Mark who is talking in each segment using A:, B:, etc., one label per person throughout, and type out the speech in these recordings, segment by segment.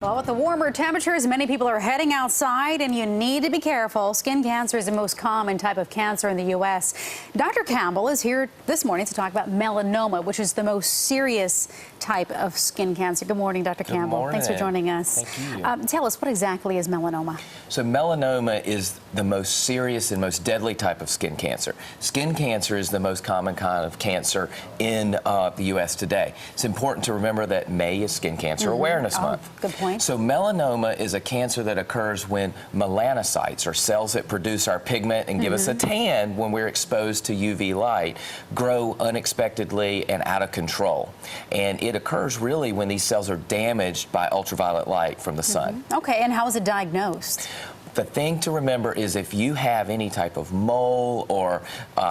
A: Well, with the warmer temperatures, many people are heading outside, and you need to be careful. Skin cancer is the most common type of cancer in the U.S. Dr. Campbell is here this morning to talk about melanoma, which is the most serious type of skin cancer. Good morning, Dr. Campbell.
B: Good morning.
A: Thanks for joining us.
B: Thank you.
A: Tell us, what exactly is melanoma?
B: So melanoma is the most serious and most deadly type of skin cancer. Skin cancer is the most common kind of cancer in the U.S. today. It's important to remember that May is Skin Cancer Awareness Month.
A: Good point.
B: So melanoma is a cancer that occurs when melanocytes, or cells that produce our pigment and give us a tan when we're exposed to UV light, grow unexpectedly and out of control. And it occurs really when these cells are damaged by ultraviolet light from the sun.
A: Okay, and how is it diagnosed?
B: The thing to remember is if you have any type of mole or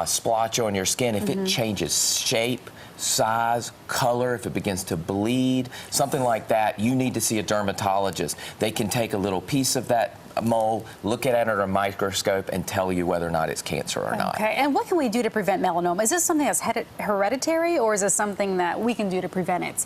B: splotch on your skin, if it changes shape, size, color, if it begins to bleed, something like that, you need to see a dermatologist. They can take a little piece of that mole, look at it under a microscope, and tell you whether or not it's cancer or not.
A: Okay, and what can we do to prevent melanoma? Is this something that's hereditary, or is this something that we can do to prevent it,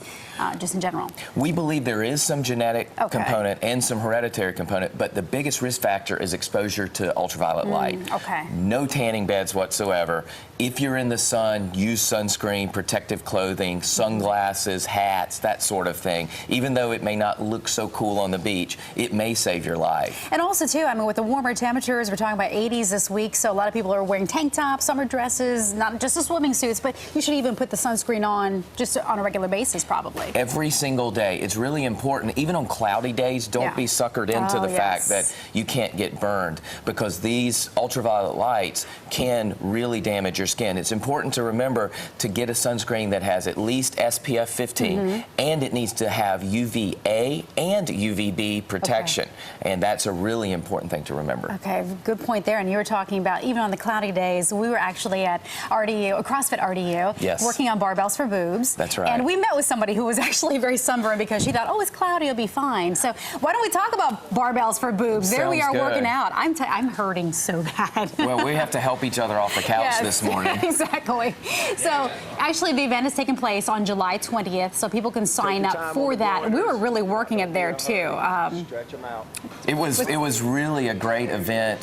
A: just in general?
B: We believe there is some genetic component and some hereditary component, but the biggest risk factor is exposure to ultraviolet light.
A: Okay.
B: No tanning beds whatsoever. If you're in the sun, use sunscreen, protective clothing, sunglasses, hats, that sort of thing. Even though it may not look so cool on the beach, it may save your life.
A: And also, too, I mean, with the warmer temperatures, we're talking about 80s this week, so a lot of people are wearing tank tops, summer dresses, not just the swimming suits, but you should even put the sunscreen on just on a regular basis, probably.
B: Every single day. It's really important. Even on cloudy days, don't be suckered into the fact that you can't get burned, because these ultraviolet lights can really damage your skin. It's important to remember to get a sunscreen that has at least SPF 15, and it needs to have UVA and UVB protection, and that's a really important thing to remember.
A: Okay, good point there. And you were talking about even on the cloudy days, we were actually at RDU, CrossFit RDU, working on barbells for boobs.
B: That's right.
A: And we met with somebody who was actually very sunburned because she thought, oh, it's cloudy, it'll be fine. So why don't we talk about barbells for boobs? There we are working out. I'm hurting so bad.
B: Well, we have to help each other off the couch this morning.
A: Exactly. So actually the event is taking place on July 20th, so people can sign up for that. We were really working it there too.
C: Stretch them out.
B: It was really a great event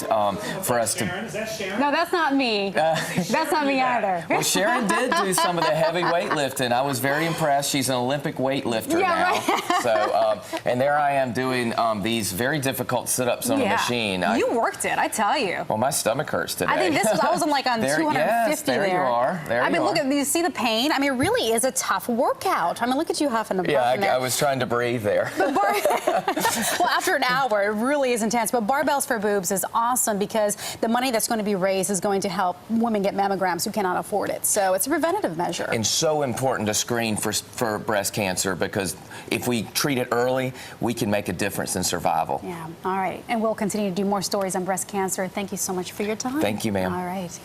B: for us to.
C: Is that Sharon?
A: No, that's not me. That's not me either.
B: Well, Sharon did do some of the heavy weightlifting. I was very impressed. She's an Olympic weightlifter now.
A: Right.
B: So, and there I am doing these very difficult sit-ups on a machine.
A: You worked it, I tell you.
B: Well, my stomach hurts today.
A: I think I was on like on 250
B: yes, there. You are. There
A: I mean,
B: you
A: look
B: are.
A: at, you see the pain? I mean, it really is a tough workout. I mean, look at you huffing and puffing there.
B: I was trying to breathe there.
A: Well, after an hour, it really is intense. But Barbells for Boobs is awesome because the money that's going to be raised is going to help women get mammograms who cannot afford it. So it's a preventative measure.
B: And so important to screen for breast cancer, because if we treat it early, we can make a difference in survival.
A: Yeah. All right. And we'll continue to do more stories on breast cancer. Thank you so much for your time.
B: Thank you, ma'am.
A: All right.